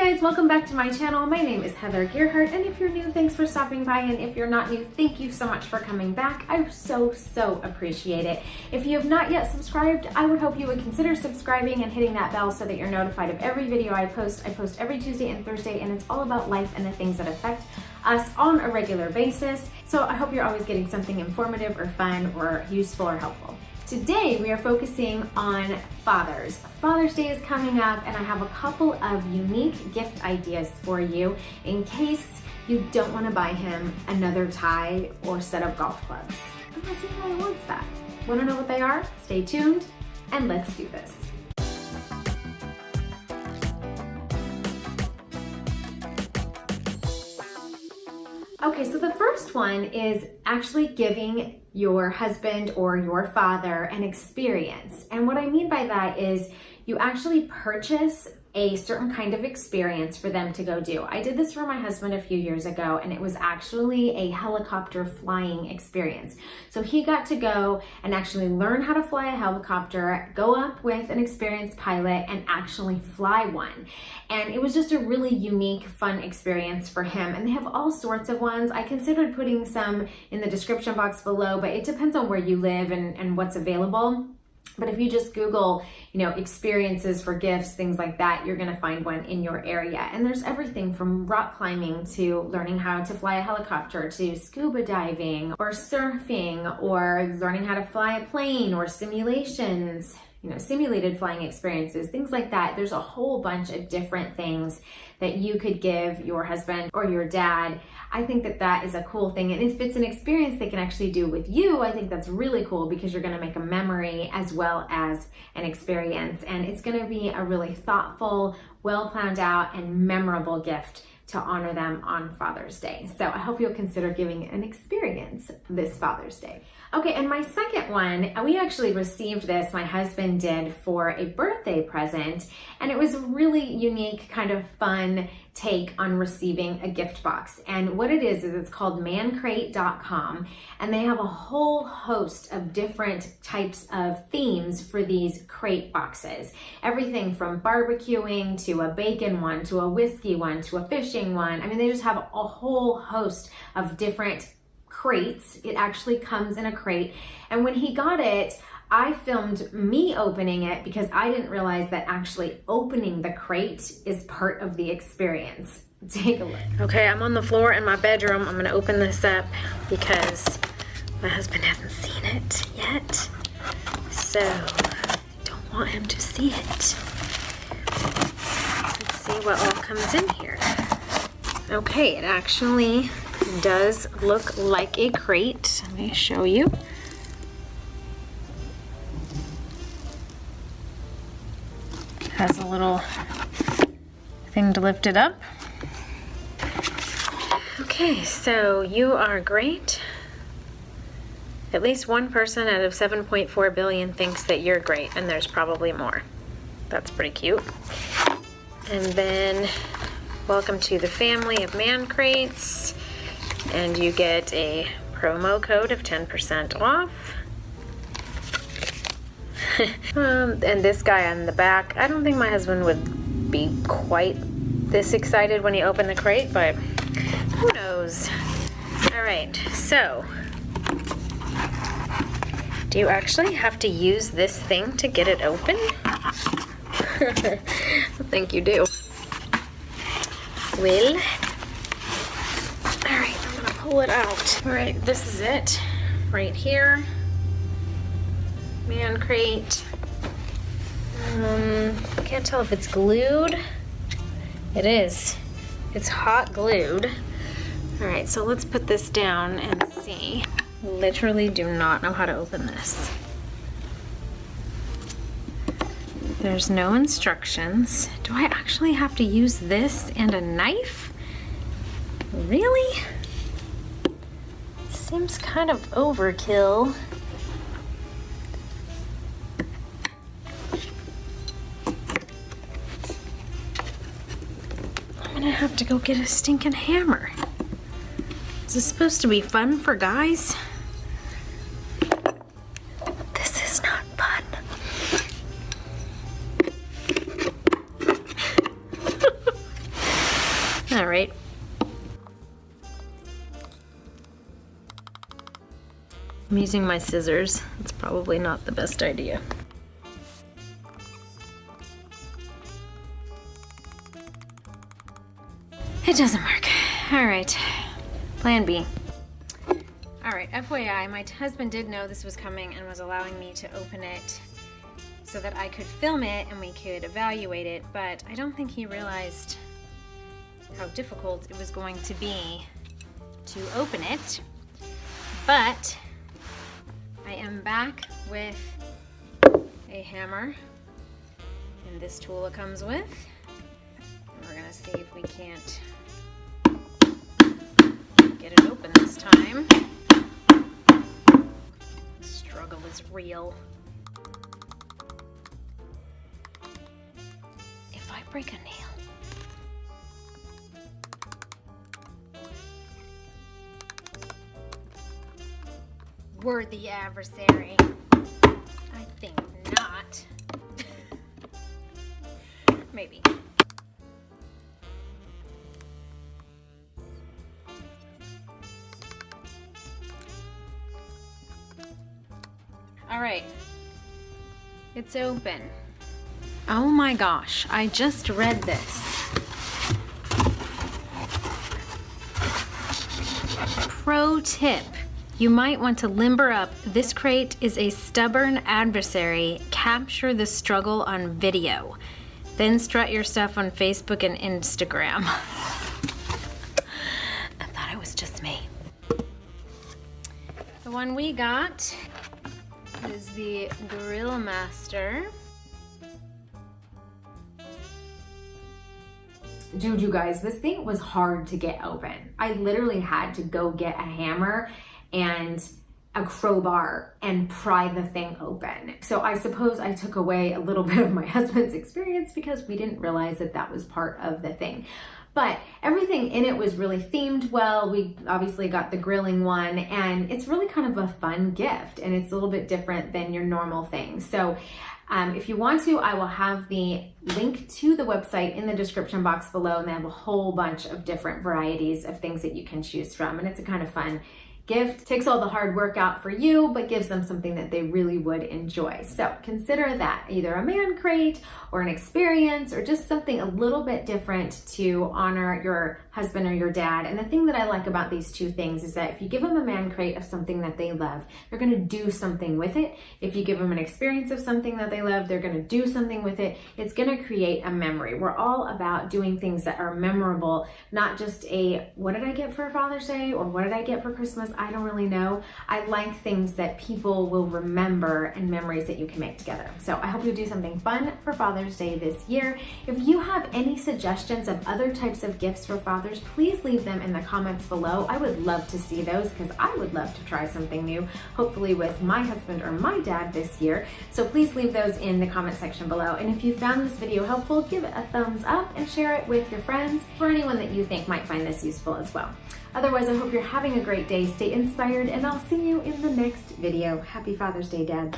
guys, welcome back to my channel. My name is Heather Gearhart, and if you're new, thanks for stopping by, and if you're not new, thank you so much for coming back. I so appreciate it. If you have not yet subscribed, I would hope you would consider subscribing and hitting that bell so that you're notified of every video I post. I post every Tuesday and Thursday, and it's all about life and the things that affect us on a regular basis. So I hope you're always getting something informative or fun or useful or helpful. Today we are focusing on fathers. Father's Day is coming up, and I have a couple of unique gift ideas for you in case you don't want to buy him another tie or set of golf clubs. Unless he really wants that. Want to know what they are? Stay tuned and let's do this. Okay, so the first one is actually giving your husband or your father an experience. And what I mean by that is you actually purchase a certain kind of experience for them to go do. I did this for my husband a few years ago, and it was actually a helicopter flying experience. So he got to go and actually learn how to fly a helicopter, go up with an experienced pilot, and actually fly one. And it was just a really unique, fun experience for him. And they have all sorts of ones. I considered putting some in the description box below, but it depends on where you live and what's available. But if you just Google, experiences for gifts, things like that, you're gonna find one in your area. And there's everything from rock climbing to learning how to fly a helicopter to scuba diving or surfing or learning how to fly a plane or simulations, simulated flying experiences, things like that. There's a whole bunch of different things that you could give your husband or your dad. I think that that is a cool thing. And if it's an experience they can actually do with you, I think that's really cool because you're going to make a memory as well as an experience. And it's going to be a really thoughtful, well planned out, and memorable gift to honor them on Father's Day. So I hope you'll consider giving an experience this Father's Day. Okay, and my second one, we actually received this, my husband did, for a birthday present, and it was a really unique, kind of fun take on receiving a gift box. And what it is it's called mancrate.com, and they have a whole host of different types of themes for these crate boxes. Everything from barbecuing to a bacon one, to a whiskey one, to a fishing one. I mean, they just have a whole host of different crates. It actually comes in a crate. And when he got it, I filmed me opening it because I didn't realize that actually opening the crate is part of the experience. Take a look. Okay, I'm on the floor in my bedroom. I'm gonna open this up because my husband hasn't seen it yet. So I don't want him to see it. Let's see what all comes in here. Okay, it actually does look like a crate. Let me show you. Has a little thing to lift it up. Okay, so you are great. At least one person out of 7.4 billion thinks that you're great, and there's probably more. That's pretty cute. And then welcome to the family of mancrates. And you get a promo code of 10% off. And this guy on the back, I don't think my husband would be quite this excited when he opened the crate, but who knows? All right, so do you actually have to use this thing to get it open? I think you do. Well, all right, I'm gonna pull it out. All right, this is it right here. Man crate. Can't tell if it's glued. It is. It's hot glued. All right, so let's put this down and see. Literally do not know how to open this. There's no instructions. Do I actually have to use this and a knife? Really? Seems kind of overkill. I'm gonna have to go get a stinking hammer. Is this supposed to be fun for guys? This is not fun. All right. I'm using my scissors. It's probably not the best idea. It doesn't work. All right, plan B. All right, FYI, my husband did know this was coming and was allowing me to open it so that I could film it and we could evaluate it, but I don't think he realized how difficult it was going to be to open it. But I am back with a hammer and this tool it comes with. And we're gonna see if we can't get it open this time. The struggle is real. If I break a nail, worthy adversary. I think not. Maybe. All right, it's open. Oh my gosh, I just read this. Pro tip. You might want to limber up. This crate is a stubborn adversary. Capture the struggle on video. Then strut your stuff on Facebook and Instagram. I thought it was just me. The one we got is the Grill Master. Dude, you guys, this thing was hard to get open. I literally had to go get a hammer and a crowbar and pry the thing open. So I suppose I took away a little bit of my husband's experience because we didn't realize that that was part of the thing. But everything in it was really themed well. We obviously got the grilling one, and it's really kind of a fun gift, and it's a little bit different than your normal thing. So if you want to, I will have the link to the website in the description box below, and they have a whole bunch of different varieties of things that you can choose from, and it's a kind of fun gift. Takes all the hard work out for you, but gives them something that they really would enjoy. So consider that either a man crate or an experience or just something a little bit different to honor your husband or your dad. And the thing that I like about these two things is that if you give them a man crate of something that they love, they're gonna do something with it. If you give them an experience of something that they love, they're gonna do something with it. It's gonna create a memory. We're all about doing things that are memorable, not just a, what did I get for Father's Day or what did I get for Christmas? I don't really know. I like things that people will remember and memories that you can make together. So I hope you do something fun for Father's Day this year. If you have any suggestions of other types of gifts for fathers, please leave them in the comments below. I would love to see those because I would love to try something new, hopefully with my husband or my dad this year. So please leave those in the comment section below. And if you found this video helpful, give it a thumbs up and share it with your friends or anyone that you think might find this useful as well. Otherwise, I hope you're having a great day. Stay inspired, and I'll see you in the next video. Happy Father's Day, dads.